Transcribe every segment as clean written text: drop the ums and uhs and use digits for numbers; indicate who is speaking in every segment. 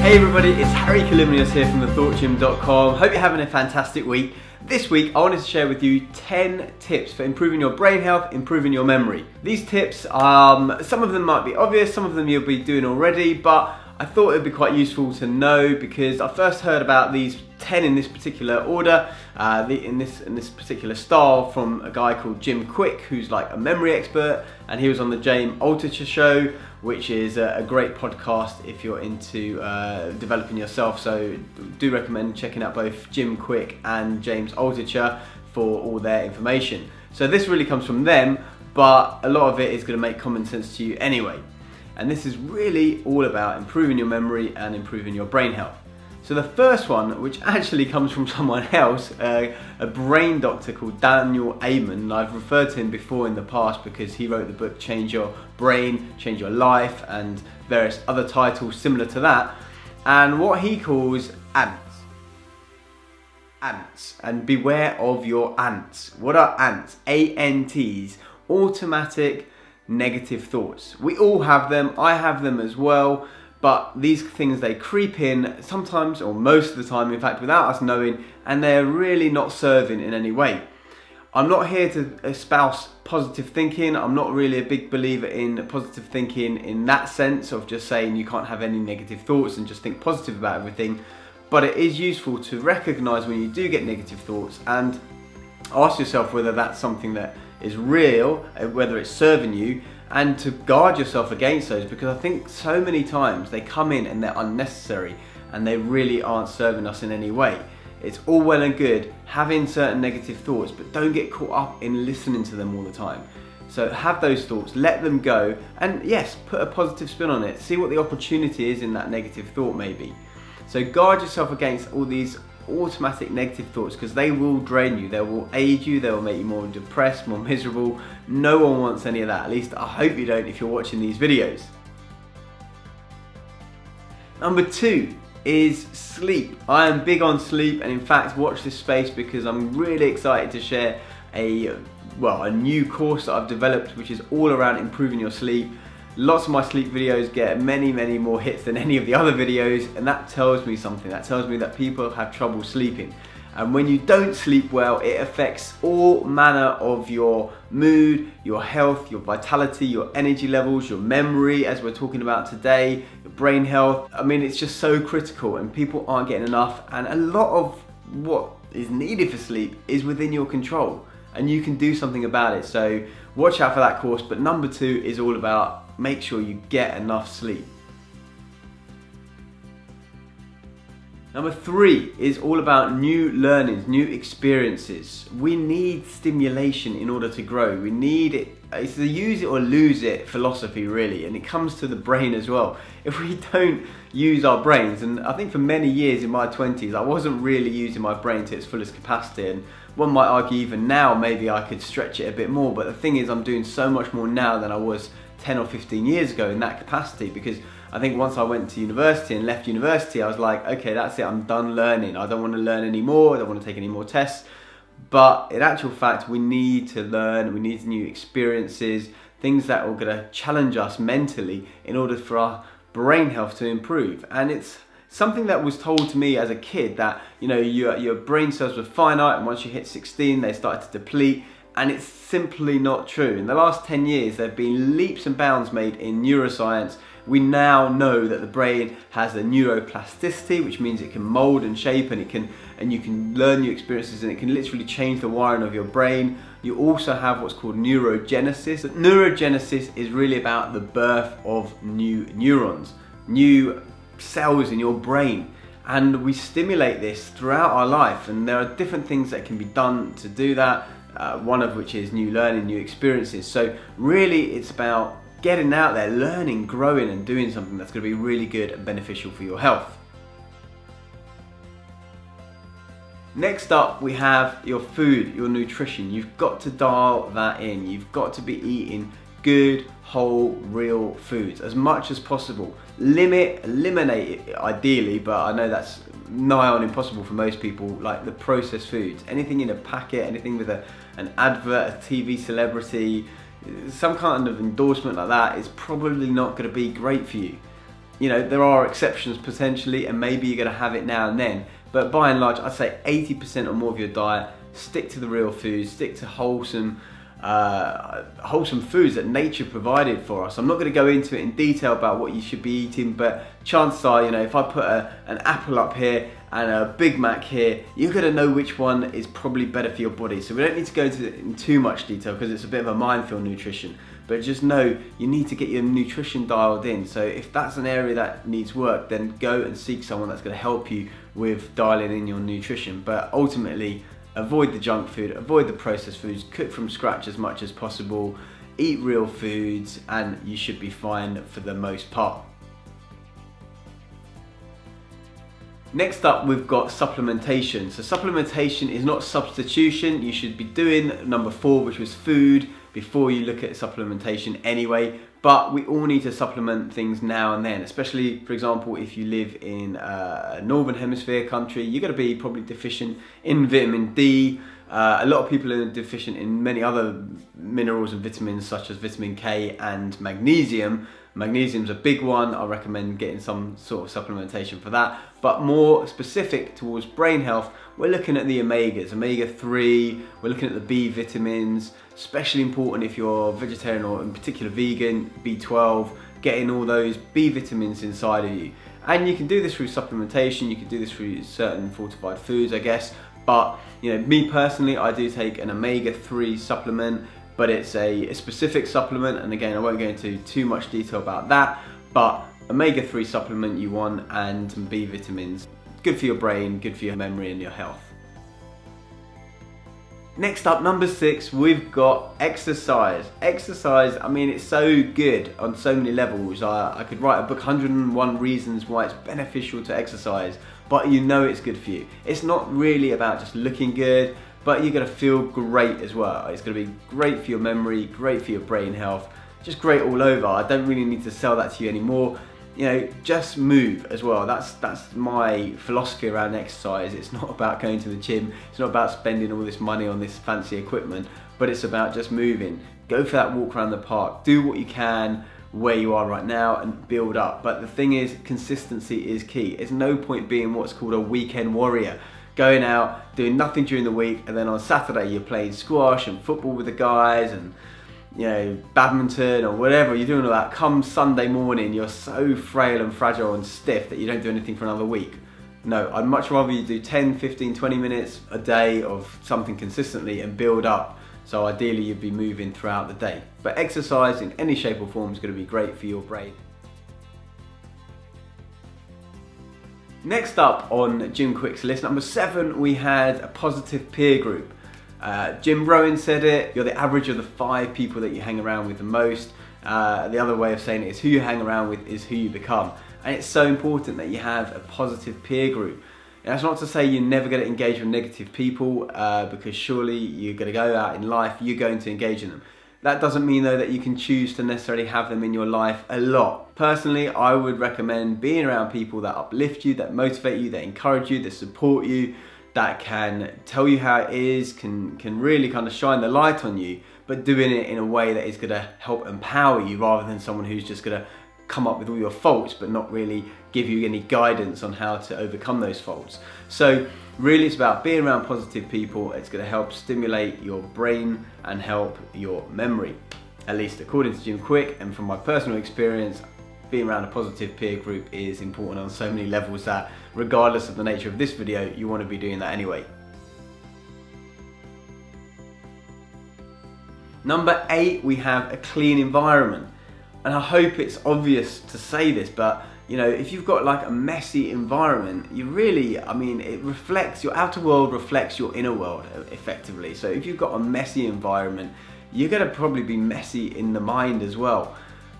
Speaker 1: Hey everybody, it's Kalymnios here from thethoughtgym.com. Hope you're having a fantastic week. This week I wanted to share with you 10 tips for improving your brain health, improving your memory. These tips, some of them might be obvious, some of them you'll be doing already, but I thought it would be quite useful to know because I first heard about these 10 in this particular order, in this particular style from a guy called Jim Kwik, who's like a memory expert, and he was on the James Altucher show, which is a great podcast if you're into developing yourself. So do recommend checking out both Jim Kwik and James Altucher for all their information. So this really comes from them, but a lot of it is going to make common sense to you anyway. And this is really all about improving your memory and improving your brain health. So the first one, which actually comes from someone else, a brain doctor called Daniel Amen, and I've referred to him before in the past because he wrote the book Change Your Brain, Change Your Life, and various other titles similar to that. And what he calls ants. Ants. And beware of your ants. What are ants? A-N-T's. Automatic negative thoughts. We all have them. I have them as well. But these things, they creep in sometimes, or most of the time, in fact, without us knowing, and they're really not serving in any way. I'm not here to espouse positive thinking. I'm not really a big believer in positive thinking in that sense of just saying you can't have any negative thoughts and just think positive about everything. But it is useful to recognize when you do get negative thoughts and ask yourself whether that's something that is real, whether it's serving you, and to guard yourself against those, because I think so many times they come in and they're unnecessary and they really aren't serving us in any way. It's all well and good having certain negative thoughts, but don't get caught up in listening to them all the time. So have those thoughts, let them go, and yes, put a positive spin on it. See what the opportunity is in that negative thought maybe. So guard yourself against all these automatic negative thoughts, because they will drain you, they will aid you, they will make you more depressed, more miserable. No one wants any of that. At least I hope you don't if you're watching these videos. Number 2 is sleep. I am big on sleep, and in fact watch this space because I'm really excited to share a new course that I've developed which is all around improving your sleep. Lots of my sleep videos get many more hits than any of the other videos, and that tells me something. That tells me that people have trouble sleeping. And when you don't sleep well, it affects all manner of your mood, your health, your vitality, your energy levels, your memory, as we're talking about today, your brain health. I mean, it's just so critical and people aren't getting enough. And a lot of what is needed for sleep is within your control and you can do something about it. So watch out for that course. But number 2 is all about make sure you get enough sleep. Number 3 is all about new learnings, new experiences. We need stimulation in order to grow. We need it. It's a use it or lose it philosophy really, and it comes to the brain as well. If we don't use our brains, and I think for many years in my 20s I wasn't really using my brain to its fullest capacity, and one might argue even now maybe I could stretch it a bit more, but the thing is I'm doing so much more now than I was 10 or 15 years ago in that capacity, because I think once I went to university and left university I was like, okay, that's it, I'm done learning. I don't want to learn anymore, I don't want to take any more tests. But in actual fact we need to learn, we need new experiences, things that are going to challenge us mentally in order for our brain health to improve. And it's something that was told to me as a kid that, you know, your brain cells were finite and once you hit 16 they started to deplete. And it's simply not true. In the last 10 years, there have been leaps and bounds made in neuroscience. We now know that the brain has a neuroplasticity, which means it can mold and shape, and you can learn new experiences, and it can literally change the wiring of your brain. You also have what's called neurogenesis. Neurogenesis is really about the birth of new neurons, new cells in your brain. And we stimulate this throughout our life, and there are different things that can be done to do that. One of which is new learning, new experiences. So really it's about getting out there, learning, growing and doing something that's going to be really good and beneficial for your health. Next up we have your food, your nutrition. You've got to dial that in. You've got to be eating good, whole, real foods as much as possible. Eliminate it ideally, but I know that's nigh on impossible for most people, like the processed foods. Anything in a packet, anything with an advert, a TV celebrity, some kind of endorsement like that is probably not going to be great for you. You know, there are exceptions potentially, and maybe you're going to have it now and then, but by and large I'd say 80% or more of your diet, stick to the real foods, stick to wholesome foods that nature provided for us. I'm not going to go into it in detail about what you should be eating, but chances are, you know, if I put an apple up here and a Big Mac here, you're going to know which one is probably better for your body. So we don't need to go into it in too much detail because it's a bit of a minefield, nutrition. But just know you need to get your nutrition dialed in. So if that's an area that needs work, then go and seek someone that's going to help you with dialing in your nutrition. But ultimately, avoid the junk food, avoid the processed foods, cook from scratch as much as possible, eat real foods, and you should be fine for the most part. Next up, we've got supplementation. So supplementation is not substitution. You should be doing number 4, which was food, before you look at supplementation anyway. But we all need to supplement things now and then, especially, for example, if you live in a northern hemisphere country, you're going to be probably deficient in vitamin D. A lot of people are deficient in many other minerals and vitamins such as vitamin K and magnesium. Magnesium's a big one. I recommend getting some sort of supplementation for that. But more specific towards brain health, we're looking at the omegas, omega-3, we're looking at the B vitamins, especially important if you're vegetarian or in particular vegan, B12, getting all those B vitamins inside of you. And you can do this through supplementation, you can do this through certain fortified foods, I guess. But you know, me personally, I do take an omega-3 supplement, but it's a specific supplement, and again, I won't go into too much detail about that, but omega-3 supplement you want, and some B vitamins. Good for your brain, good for your memory and your health. Next up, number 6, we've got exercise. Exercise, I mean, it's so good on so many levels. I could write a book, 101 reasons why it's beneficial to exercise, but you know it's good for you. It's not really about just looking good, but you're gonna feel great as well. It's gonna be great for your memory, great for your brain health, just great all over. I don't really need to sell that to you anymore. You know, just move as well. That's my philosophy around exercise. It's not about going to the gym. It's not about spending all this money on this fancy equipment, but it's about just moving. Go for that walk around the park. Do what you can where you are right now and build up. But the thing is, consistency is key. There's no point being what's called a weekend warrior. Going out, doing nothing during the week, and then on Saturday you're playing squash and football with the guys and, you know, badminton or whatever, you're doing all that. Come Sunday morning, you're so frail and fragile and stiff that you don't do anything for another week. No, I'd much rather you do 10, 15, 20 minutes a day of something consistently and build up. So ideally you'd be moving throughout the day. But exercise in any shape or form is going to be great for your brain. Next up on Jim Kwik's list, number 7, we had a positive peer group. Jim Rohn said it, you're the average of the 5 people that you hang around with the most. The other way of saying it is who you hang around with is who you become. And it's so important that you have a positive peer group. And that's not to say you're never going to engage with negative people, because surely you're going to go out in life, you're going to engage in them. That doesn't mean though that you can choose to necessarily have them in your life a lot. Personally, I would recommend being around people that uplift you, that motivate you, that encourage you, that support you, that can tell you how it is, can really kind of shine the light on you, but doing it in a way that is going to help empower you rather than someone who's just going to come up with all your faults but not really give you any guidance on how to overcome those faults. So really it's about being around positive people. It's going to help stimulate your brain and help your memory, at least according to Jim Kwik. And from my personal experience, being around a positive peer group is important on so many levels that regardless of the nature of this video, you want to be doing that anyway. Number 8, we have a clean environment. And I hope it's obvious to say this, but you know, if you've got like a messy environment, you really, I mean, it reflects, your outer world reflects your inner world effectively. So if you've got a messy environment, you're gonna probably be messy in the mind as well.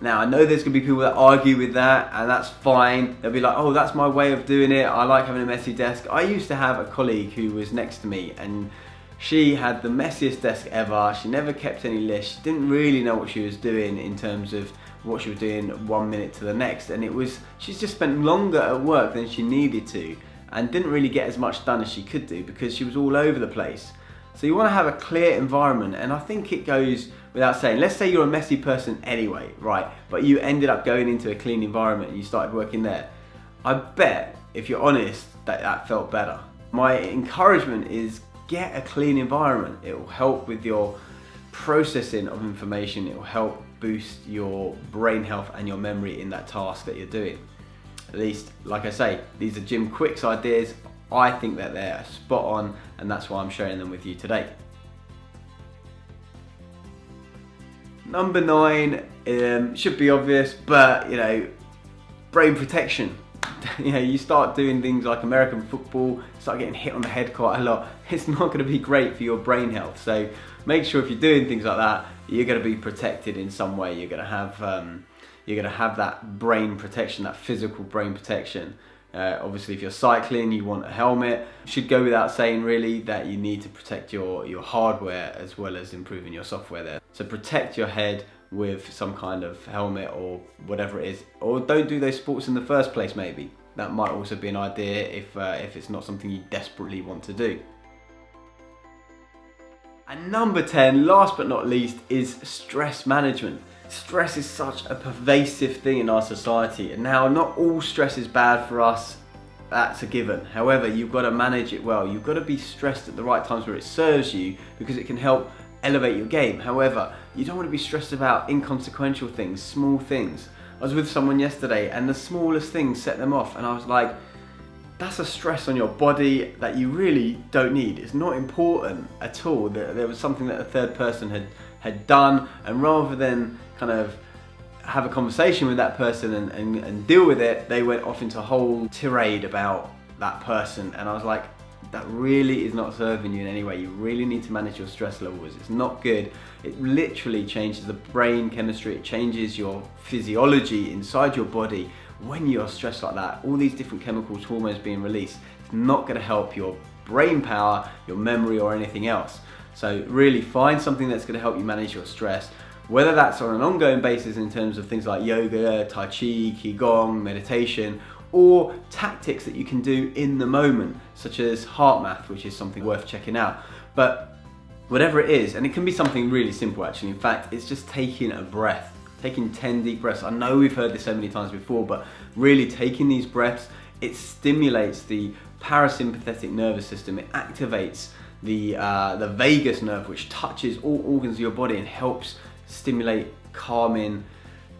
Speaker 1: Now, I know there's gonna be people that argue with that, and that's fine. They'll be like, oh, that's my way of doing it. I like having a messy desk. I used to have a colleague who was next to me, and she had the messiest desk ever. She never kept any lists. She didn't really know what she was doing in terms of what she was doing 1 minute to the next. And it was, she's just spent longer at work than she needed to and didn't really get as much done as she could do because she was all over the place. So you want to have a clear environment, and I think it goes without saying, let's say you're a messy person anyway, right? But you ended up going into a clean environment and you started working there. I bet, if you're honest, that felt better. My encouragement is get a clean environment. It will help with your processing of information. It will help boost your brain health and your memory in that task that you're doing. At least, like I say, these are Jim Kwik's ideas. I think that they're spot on, and that's why I'm sharing them with you today. Number 9 should be obvious, but brain protection. You start doing things like American football, start getting hit on the head quite a lot. It's not going to be great for your brain health. So make sure if you're doing things like that, you're going to be protected in some way. You're going to have that brain protection, that physical brain protection. Obviously, if you're cycling, you want a helmet. It should go without saying, really, that you need to protect your hardware as well as improving your software there. So protect your head with some kind of helmet or whatever it is, or don't do those sports in the first place. Maybe that might also be an idea if it's not something you desperately want to do. And number 10, last but not least, is stress management. Stress is such a pervasive thing in our society, and now not all stress is bad for us. That's a given. However, you've got to manage it well. You've got to be stressed at the right times where it serves you, because it can help elevate your game. However, you don't want to be stressed about inconsequential things, small things. I was with someone yesterday and the smallest things set them off, and I was like, that's a stress on your body that you really don't need. It's not important at all. There was something that a third person had done, and rather than kind of have a conversation with that person and deal with it, they went off into a whole tirade about that person, and I was like, that really is not serving you in any way. You really need to manage your stress levels. It's not good. It literally changes the brain chemistry. It changes your physiology inside your body. When you're stressed like that, all these different chemicals, hormones being released, it's not going to help your brain power, your memory, or anything else. So really find something that's going to help you manage your stress, whether that's on an ongoing basis in terms of things like yoga, tai chi, qigong, meditation, or tactics that you can do in the moment, such as heart math, which is something worth checking out. But whatever it is, and it can be something really simple actually. In fact, it's just taking a breath, taking 10 deep breaths. I know we've heard this so many times before, but really taking these breaths, it stimulates the parasympathetic nervous system. It activates the vagus nerve, which touches all organs of your body and helps stimulate calming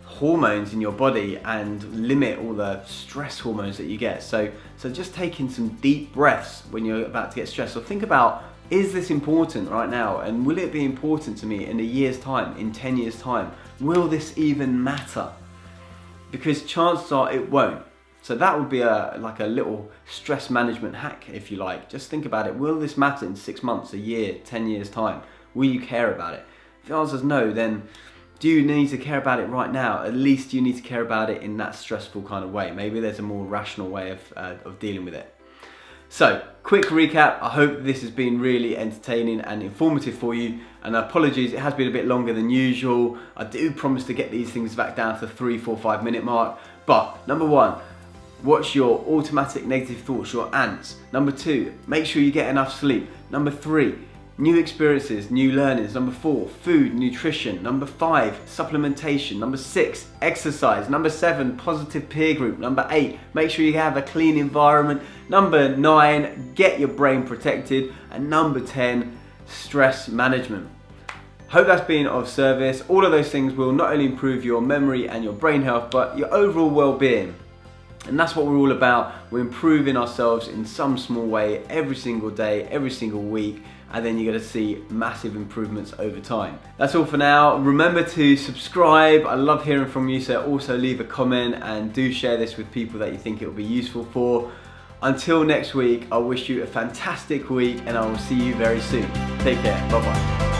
Speaker 1: hormones in your body and limit all the stress hormones that you get. So just taking some deep breaths when you're about to get stressed, or think about, is this important right now, and will it be important to me in a year's time, in 10 years time? Will this even matter? Because chances are it won't. So that would be like a little stress management hack, if you like. Just think about it. Will this matter in 6 months, a year, 10 years time? Will you care about it? If the answer is no, then do you need to care about it right now? At least you need to care about it in that stressful kind of way. Maybe there's a more rational way of dealing with it. So, quick recap. I hope this has been really entertaining and informative for you. And apologies, it has been a bit longer than usual. I do promise to get these things back down to the 3, 4, 5 minute mark. But number 1, watch your automatic negative thoughts, your ants. Number 2, make sure you get enough sleep. Number 3, new experiences, new learnings. Number 4, food, nutrition. Number 5, supplementation. Number 6, exercise. Number 7, positive peer group. Number 8, make sure you have a clean environment. Number 9, get your brain protected. And number 10, stress management. Hope that's been of service. All of those things will not only improve your memory and your brain health, but your overall well-being. And that's what we're all about. We're improving ourselves in some small way every single day, every single week, and then you're going to see massive improvements over time. That's all for now. Remember to subscribe. I love hearing from you, so also leave a comment and do share this with people that you think it will be useful for. Until next week, I wish you a fantastic week, and I will see you very soon. Take care. Bye-bye.